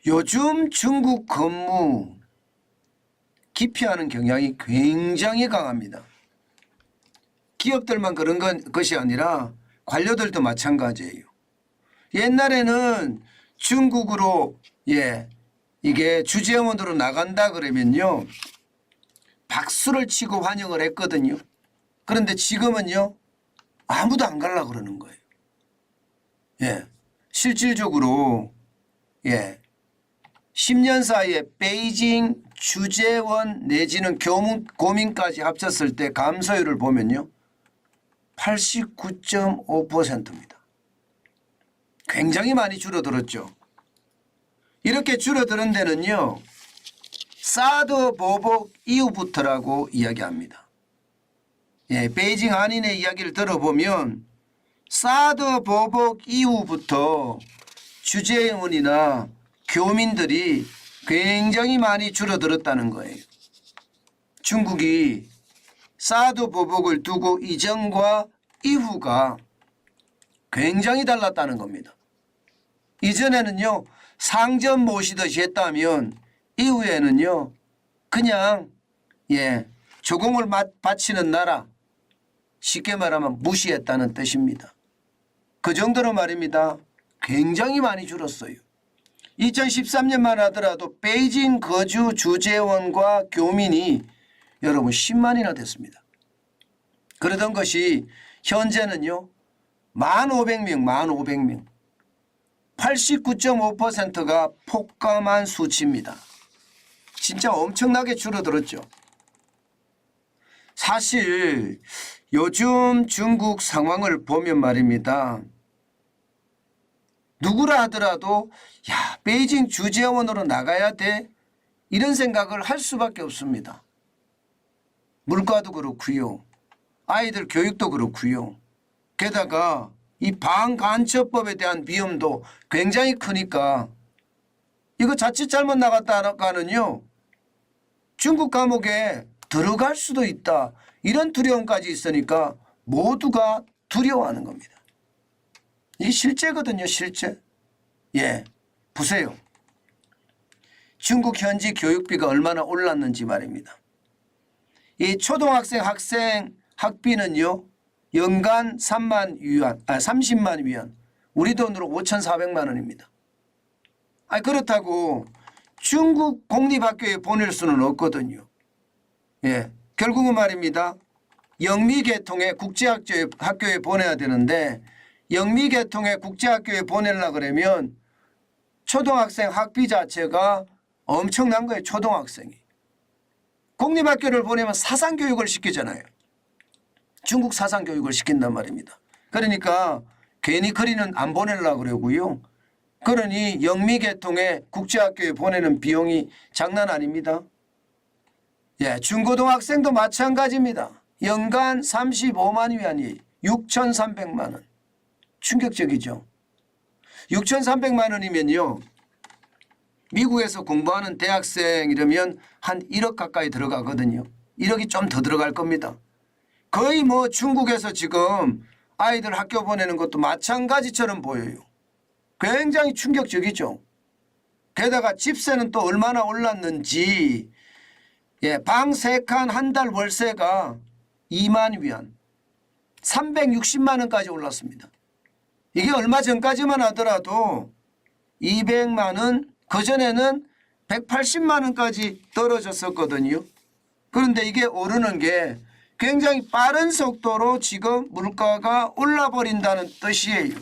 요즘 중국 근무 기피하는 경향이 굉장히 강합니다. 기업들만 그런 것이 아니라 관료들도 마찬가지예요. 옛날에는 중국으로 이게 주재원으로 나간다 그러면요 박수를 치고 환영을 했거든요. 그런데 지금은요 아무도 안 가려고 그러는 거예요. 실질적으로 10년 사이에 베이징 주재원 내지는 고민까지 합쳤을 때 감소율을 보면요 89.5%입니다. 굉장히 많이 줄어들었죠. 이렇게 줄어드는 데는요 사드 보복 이후부터라고 이야기합니다. 베이징 한인의 이야기를 들어보면 사드 보복 이후부터 주재원이나 교민들이 굉장히 많이 줄어들었다는 거예요. 중국이 사드 보복을 두고 이전과 이후가 굉장히 달랐다는 겁니다. 이전에는요 상점 모시듯이 했다면 이후에는요 그냥 조공을 바치는 나라, 쉽게 말하면 무시했다는 뜻입니다. 그 정도로 말입니다. 굉장히 많이 줄었어요. 2013년만 하더라도 베이징 거주 주재원과 교민이 여러분 10만이나 됐습니다. 그러던 것이 현재는요 15,000명 89.5%가 폭감한 수치입니다. 진짜 엄청나게 줄어들었죠. 사실 요즘 중국 상황을 보면 말입니다. 누구라 하더라도 베이징 주재원으로 나가야 돼 이런 생각을 할 수밖에 없습니다. 물가도 그렇고요. 아이들 교육도 그렇고요. 게다가 이 방간첩법에 대한 위험도 굉장히 크니까 이거 자칫 잘못 나갔다가는요 중국 감옥에 들어갈 수도 있다 이런 두려움까지 있으니까 모두가 두려워하는 겁니다. 이게 실제거든요. 실제. 보세요. 중국 현지 교육비가 얼마나 올랐는지 말입니다. 이 초등학생 학비는요 연간 30만 위안 우리 돈으로 5,400만 원입니다. 그렇다고 중국 공립학교에 보낼 수는 없거든요. 결국은 말입니다. 영미계통의 국제학교에 보내야 되는데 영미계통의 국제학교에 보내려고 그러면 초등학생 학비 자체가 엄청난 거예요. 초등학생이. 공립학교를 보내면 사상교육을 시키잖아요. 중국 사상교육을 시킨단 말입니다. 그러니까 괜히 거리는 안 보내려고 그러고요. 그러니 영미계통의 국제학교에 보내는 비용이 장난 아닙니다. 중고등학생도 마찬가지입니다. 연간 35만 위안이 6,300만 원. 충격적이죠. 6,300만 원이면요. 미국에서 공부하는 대학생 이러면 한 1억 가까이 들어가거든요. 1억이 좀 더 들어갈 겁니다. 거의 중국에서 지금 아이들 학교 보내는 것도 마찬가지처럼 보여요. 굉장히 충격적이죠. 게다가 집세는 또 얼마나 올랐는지 방 3칸 한 달 월세가 2만 위안 360만 원까지 올랐습니다. 이게 얼마 전까지만 하더라도 200만 원 그전에는 180만 원까지 떨어졌었거든요. 그런데 이게 오르는 게 굉장히 빠른 속도로 지금 물가가 올라버린다는 뜻이에요.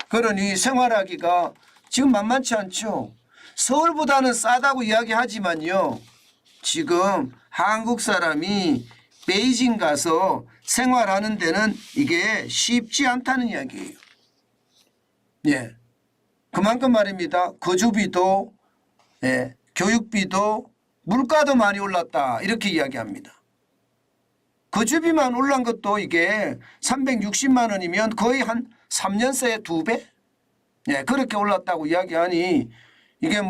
그러니 생활하기가 지금 만만치 않죠. 서울보다는 싸다고 이야기하지만요. 지금 한국 사람이 베이징 가서 생활하는 데는 이게 쉽지 않다는 이야기예요. 그만큼 말입니다. 거주비도 교육비도 물가도 많이 올랐다 이렇게 이야기합니다. 거주비만 올란 것도 이게 360만 원이면 거의 한 3년 새에 2배? 그렇게 올랐다고 이야기하니 이게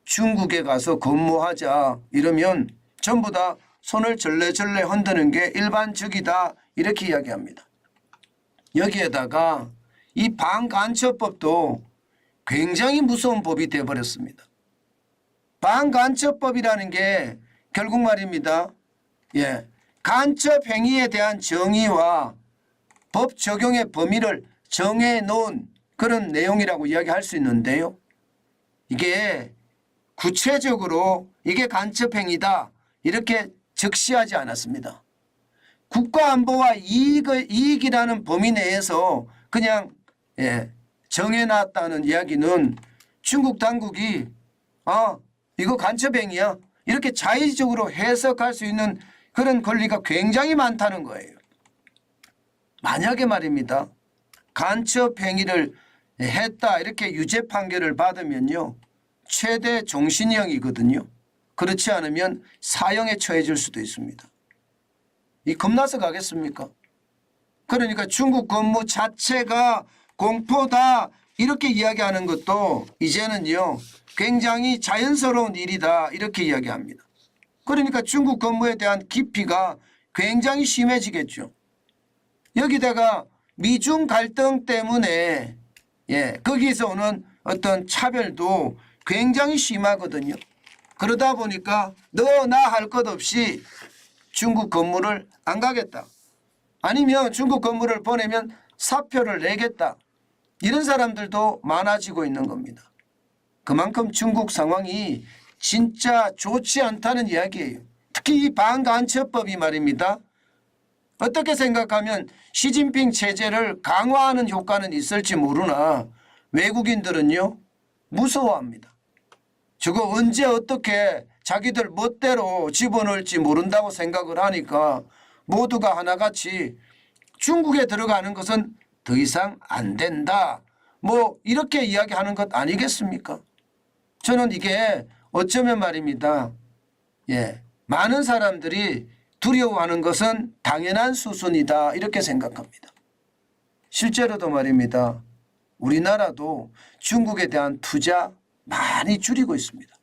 중국에 가서 근무하자 이러면 전부 다 손을 절레절레 흔드는 게 일반적이다 이렇게 이야기합니다. 여기에다가 이 방간첩법도 굉장히 무서운 법이 되어버렸습니다. 반간첩법이라는 게 결국 말입니다. 간첩 행위에 대한 정의와 법 적용의 범위를 정해놓은 그런 내용이라고 이야기할 수 있는데요. 이게 구체적으로 이게 간첩 행위다 이렇게 적시하지 않았습니다. 국가안보와 이익이라는 범위 내에서 그냥 정해놨다는 이야기는 중국 당국이 이거 간첩행위야 이렇게 자의적으로 해석할 수 있는 그런 권리가 굉장히 많다는 거예요. 만약에 말입니다. 간첩행위를 했다 이렇게 유죄 판결을 받으면요. 최대 종신형이거든요. 그렇지 않으면 사형에 처해질 수도 있습니다. 이 겁나서 가겠습니까? 그러니까 중국 근무 자체가 공포다 이렇게 이야기하는 것도 이제는요. 굉장히 자연스러운 일이다 이렇게 이야기합니다. 그러니까 중국 근무에 대한 기피가 굉장히 심해지겠죠. 여기다가 미중 갈등 때문에 거기서 오는 어떤 차별도 굉장히 심하거든요. 그러다 보니까 너 나 할 것 없이 중국 근무를 안 가겠다. 아니면 중국 근무를 보내면 사표를 내겠다. 이런 사람들도 많아지고 있는 겁니다. 그만큼 중국 상황이 진짜 좋지 않다는 이야기예요. 특히 이 반간첩법이 말입니다. 어떻게 생각하면 시진핑 체제를 강화하는 효과는 있을지 모르나 외국인들은요 무서워합니다. 저거 언제 어떻게 자기들 멋대로 집어넣을지 모른다고 생각을 하니까 모두가 하나같이 중국에 들어가는 것은 더 이상 안 된다. 뭐 이렇게 이야기하는 것 아니겠습니까? 저는 이게 어쩌면 말입니다. 많은 사람들이 두려워하는 것은 당연한 수순이다 이렇게 생각합니다. 실제로도 말입니다. 우리나라도 중국에 대한 투자 많이 줄이고 있습니다.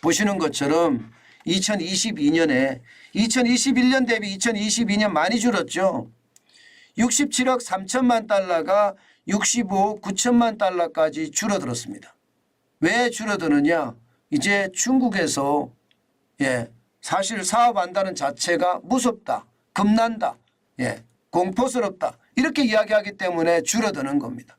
보시는 것처럼 2022년에 2021년 대비 2022년 많이 줄었죠. 67억 3천만 달러가 65억 9천만 달러까지 줄어들었습니다. 왜 줄어드느냐? 이제 중국에서 사실 사업한다는 자체가 무섭다, 겁난다, 공포스럽다 이렇게 이야기하기 때문에 줄어드는 겁니다.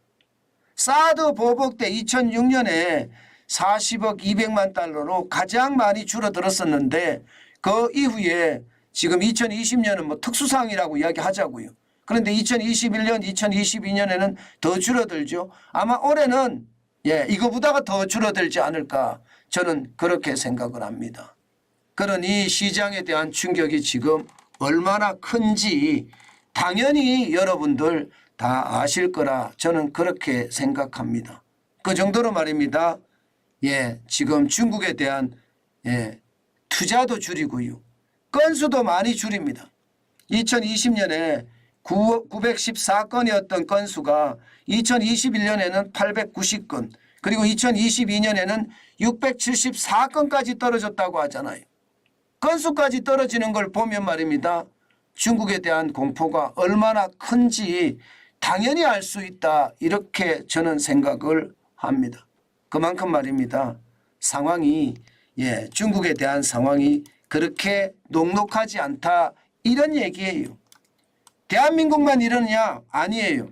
사드 보복 때 2006년에 40억 200만 달러로 가장 많이 줄어들었었는데 그 이후에 지금 2020년은 뭐 특수상이라고 이야기하자고요. 그런데 2021년, 2022년에는 더 줄어들죠. 아마 올해는 이거보다가 더 줄어들지 않을까 저는 그렇게 생각을 합니다. 그러니 시장에 대한 충격이 지금 얼마나 큰지 당연히 여러분들 다 아실 거라 저는 그렇게 생각합니다. 그 정도로 말입니다. 지금 중국에 대한 투자도 줄이고요. 건수도 많이 줄입니다. 2020년에 914건이었던 건수가 2021년에는 890건 그리고 2022년에는 674건까지 떨어졌다고 하잖아요. 건수까지 떨어지는 걸 보면 말입니다. 중국에 대한 공포가 얼마나 큰지 당연히 알 수 있다 이렇게 저는 생각을 합니다. 그만큼 말입니다. 상황이 중국에 대한 상황이 그렇게 녹록하지 않다 이런 얘기예요. 대한민국만 이러느냐? 아니에요.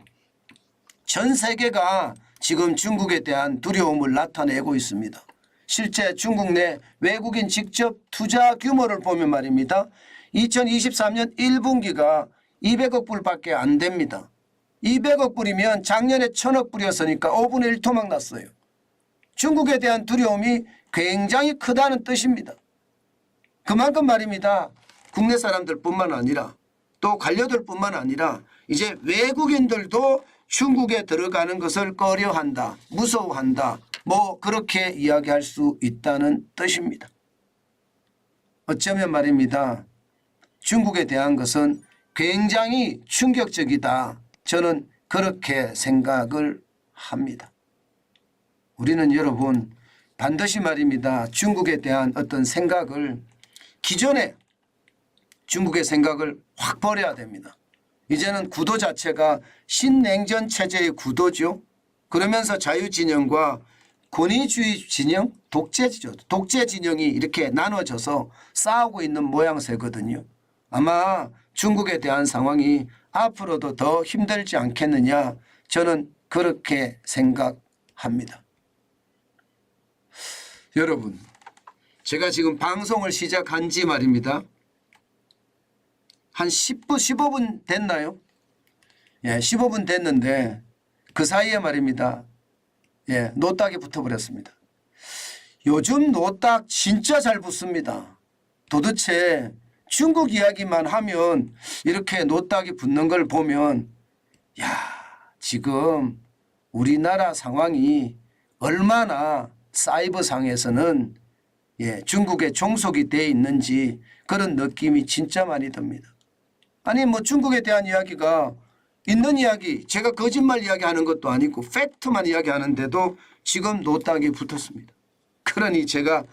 전 세계가 지금 중국에 대한 두려움을 나타내고 있습니다. 실제 중국 내 외국인 직접 투자 규모를 보면 말입니다. 2023년 1분기가 200억 불밖에 안 됩니다. 200억 불이면 작년에 1000억 불이었으니까 5분의 1 토막 났어요. 중국에 대한 두려움이 굉장히 크다는 뜻입니다. 그만큼 말입니다. 국내 사람들뿐만 아니라 또 관료들뿐만 아니라 이제 외국인들도 중국에 들어가는 것을 꺼려한다, 무서워한다, 뭐 그렇게 이야기할 수 있다는 뜻입니다. 어쩌면 말입니다. 중국에 대한 것은 굉장히 충격적이다. 저는 그렇게 생각을 합니다. 우리는 여러분 반드시 말입니다. 중국에 대한 어떤 생각을 기존에 중국의 생각을 확 버려야 됩니다. 이제는 구도 자체가 신냉전 체제의 구도죠. 그러면서 자유진영과 권위주의 진영, 독재 진영이 이렇게 나눠져서 싸우고 있는 모양새거든요. 아마 중국에 대한 상황이 앞으로도 더 힘들지 않겠느냐, 저는 그렇게 생각합니다. 여러분, 제가 지금 방송을 시작한 지 말입니다. 한 15분 됐나요? 예, 15분 됐는데 그 사이에 말입니다. 예, 노딱이 붙어버렸습니다. 요즘 노딱 진짜 잘 붙습니다. 도대체 중국 이야기만 하면 이렇게 노딱이 붙는 걸 보면, 야, 지금 우리나라 상황이 얼마나 사이버상에서는 중국에 종속이 돼 있는지 그런 느낌이 진짜 많이 듭니다. 아니 뭐 중국에 대한 이야기가 있는 이야기, 제가 거짓말 이야기하는 것도 아니고 팩트만 이야기하는데도 지금 노딱이 붙었습니다. 그러니 제가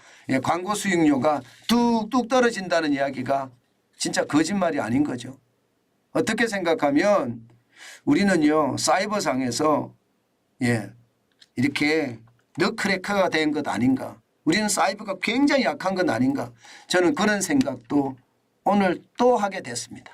광고 수익료가 뚝뚝 떨어진다는 이야기가 진짜 거짓말이 아닌 거죠. 어떻게 생각하면 우리는요 사이버상에서 이렇게 너크래커가 된 것 아닌가, 우리는 사이버가 굉장히 약한 건 아닌가, 저는 그런 생각도 오늘 또 하게 됐습니다.